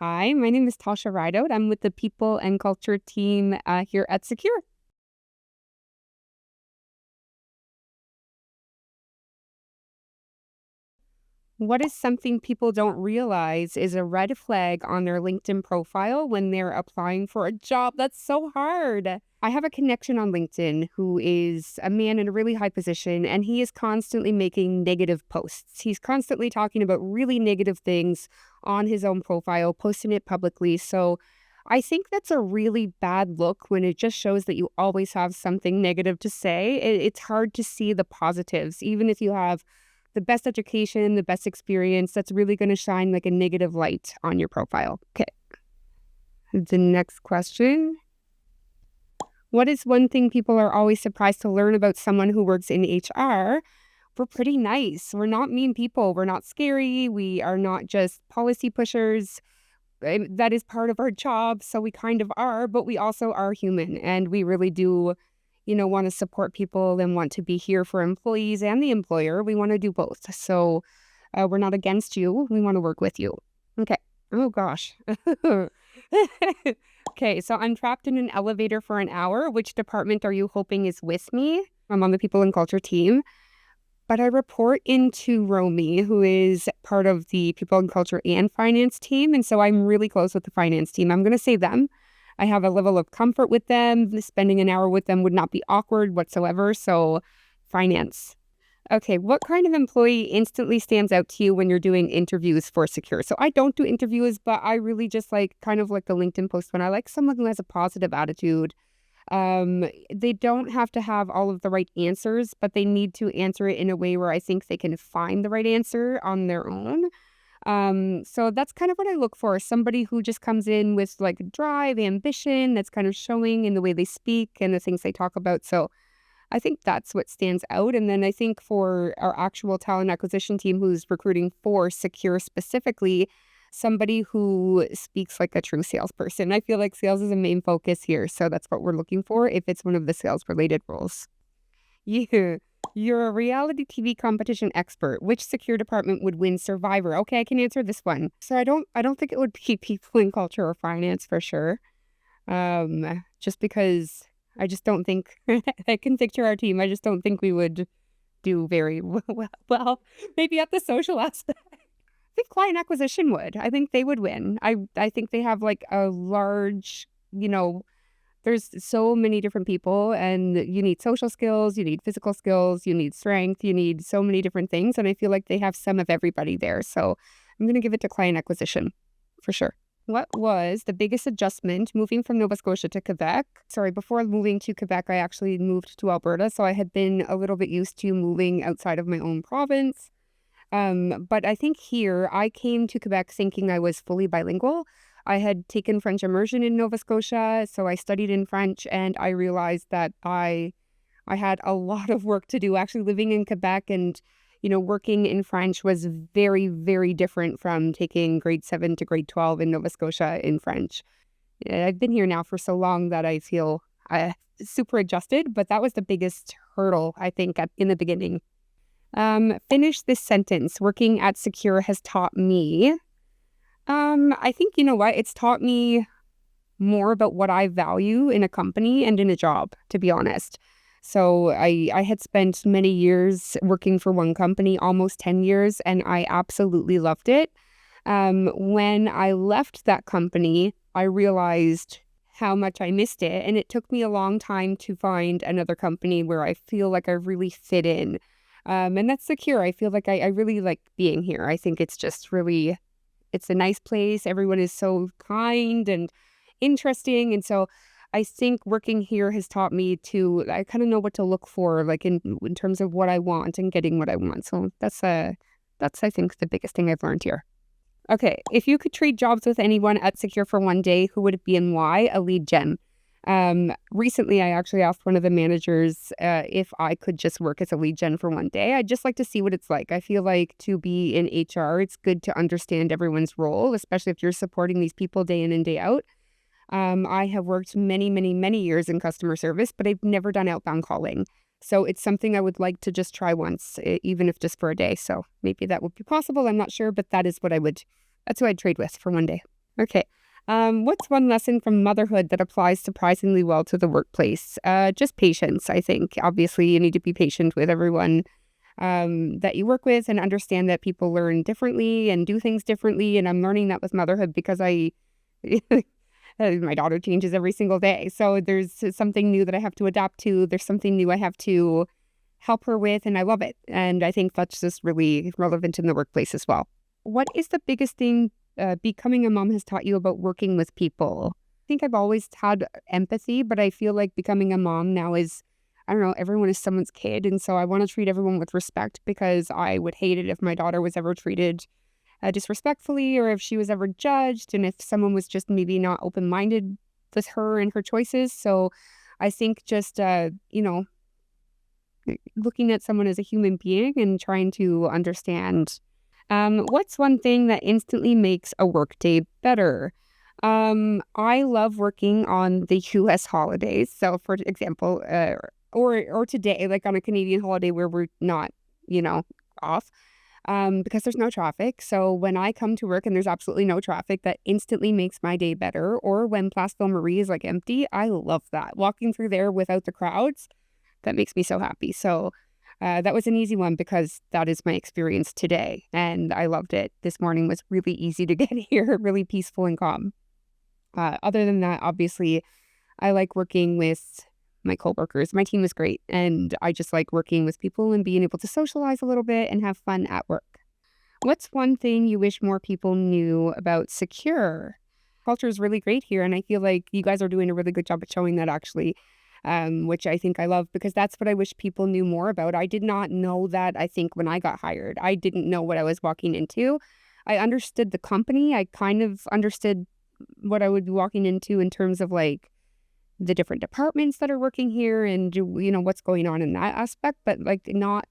Hi, my name is Tosha Rideout. I'm with the People and Culture team here at Sekure. What is something people don't realize is a red flag on their LinkedIn profile when they're applying for a job? That's so hard. I have a connection on LinkedIn who is a man in a really high position, and he is constantly making negative posts. He's constantly talking about really negative things on his own profile, posting it publicly. So I think that's a really bad look when it just shows that you always have something negative to say. It's hard to see the positives, even if you have the best education, the best experience, that's really going to shine like a negative light on your profile. Okay. The next question. What is one thing people are always surprised to learn about someone who works in HR? We're pretty nice. We're not mean people. We're not scary. We are not just policy pushers. That is part of our job. So we kind of are, but we also are human. And we really do, want to support people and want to be here for employees and the employer. We want to do both. So we're not against you. We want to work with you. Okay. Oh, gosh. Okay. So I'm trapped in an elevator for an hour. Which department are you hoping is with me? I'm on the People and Culture team. But I report into Romy, who is part of the People and Culture and Finance team. And so I'm really close with the finance team. I'm going to say them. I have a level of comfort with them. Spending an hour with them would not be awkward whatsoever. So finance. Okay, what kind of employee instantly stands out to you when you're doing interviews for Sekure? So I don't do interviews, but I really just kind of like the LinkedIn post when I like someone who has a positive attitude. They don't have to have all of the right answers, but they need to answer it in a way where I think they can find the right answer on their own. So that's kind of what I look for. Somebody who just comes in with like drive, ambition, that's kind of showing in the way they speak and the things they talk about. So I think that's what stands out. And then I think for our actual talent acquisition team who's recruiting for Sekure specifically, somebody who speaks like a true salesperson. I feel like sales is a main focus here. So that's what we're looking for if it's one of the sales related roles. You're a reality TV competition expert. Which Sekure department would win Survivor? Okay, I can answer this one. So I don't think it would be people in culture or finance for sure. Just because I just don't think I can picture our team. I just don't think we would do very well. Maybe at the social aspect. I think client acquisition would. I think they would win. I think they have like a large, there's so many different people and you need social skills, you need physical skills, you need strength, you need so many different things. And I feel like they have some of everybody there. So I'm going to give it to client acquisition for sure. What was the biggest adjustment moving from Nova Scotia to Quebec? Sorry, before moving to Quebec, I actually moved to Alberta. So I had been a little bit used to moving outside of my own province. But I think here I came to Quebec thinking I was fully bilingual. I had taken French immersion in Nova Scotia, so I studied in French, and I realized that I had a lot of work to do. Actually, living in Quebec and working in French was very, very different from taking grade 7 to grade 12 in Nova Scotia in French. I've been here now for so long that I feel super adjusted, but that was the biggest hurdle, I think, in the beginning. Finish this sentence. Working at Sekure has taught me. I think, you know what? It's taught me more about what I value in a company and in a job, to be honest. So I had spent many years working for one company, almost 10 years, and I absolutely loved it. When I left that company, I realized how much I missed it. And it took me a long time to find another company where I feel like I really fit in. And that's Sekure. I feel like I really like being here. I think it's just really, it's a nice place. Everyone is so kind and interesting. And so I think working here has taught me I kind of know what to look for, like in terms of what I want and getting what I want. So that's I think the biggest thing I've learned here. Okay, if you could trade jobs with anyone at Sekure for one day, who would it be and why? A lead gen. Recently, I actually asked one of the managers if I could just work as a lead gen for one day. I'd just like to see what it's like. I feel like to be in HR, it's good to understand everyone's role, especially if you're supporting these people day in and day out. I have worked many, many, many years in customer service, but I've never done outbound calling. So it's something I would like to just try once, even if just for a day. So maybe that would be possible. I'm not sure, but that's who I'd trade with for one day. Okay. What's one lesson from motherhood that applies surprisingly well to the workplace? Just patience, I think. Obviously, you need to be patient with everyone that you work with and understand that people learn differently and do things differently. And I'm learning that with motherhood because my daughter changes every single day. So there's something new that I have to adapt to. There's something new I have to help her with, and I love it. And I think that's just really relevant in the workplace as well. What is the biggest thing becoming a mom has taught you about working with people? I think I've always had empathy, but I feel like becoming a mom now is, I don't know, everyone is someone's kid. And so I want to treat everyone with respect because I would hate it if my daughter was ever treated disrespectfully or if she was ever judged and if someone was just maybe not open-minded with her and her choices. So I think just, looking at someone as a human being and trying to understand what's one thing that instantly makes a workday better? I love working on the US holidays. So for example, or today, like on a Canadian holiday where we're not, off, because there's no traffic. So when I come to work and there's absolutely no traffic, that instantly makes my day better. Or when Place Ville Marie is like empty, I love that. Walking through there without the crowds, that makes me so happy. So that was an easy one because that is my experience today. And I loved it. This morning was really easy to get here, really peaceful and calm. Other than that, obviously, I like working with my coworkers. My team is great. And I just like working with people and being able to socialize a little bit and have fun at work. What's one thing you wish more people knew about Secure? Culture is really great here. And I feel like you guys are doing a really good job at showing that actually, which I think I love because that's what I wish people knew more about. I did not know that, I think, when I got hired. I didn't know what I was walking into. I understood the company. I kind of understood what I would be walking into in terms of like the different departments that are working here and what's going on in that aspect, but like I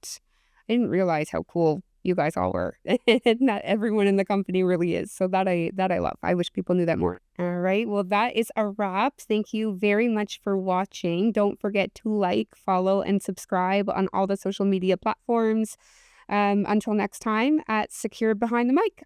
didn't realize how cool you guys all were and that everyone in the company really is. So that I love. I wish people knew that more. All right. Well, that is a wrap. Thank you very much for watching. Don't forget to like, follow, and subscribe on all the social media platforms. Until next time, at Secure Behind the Mic.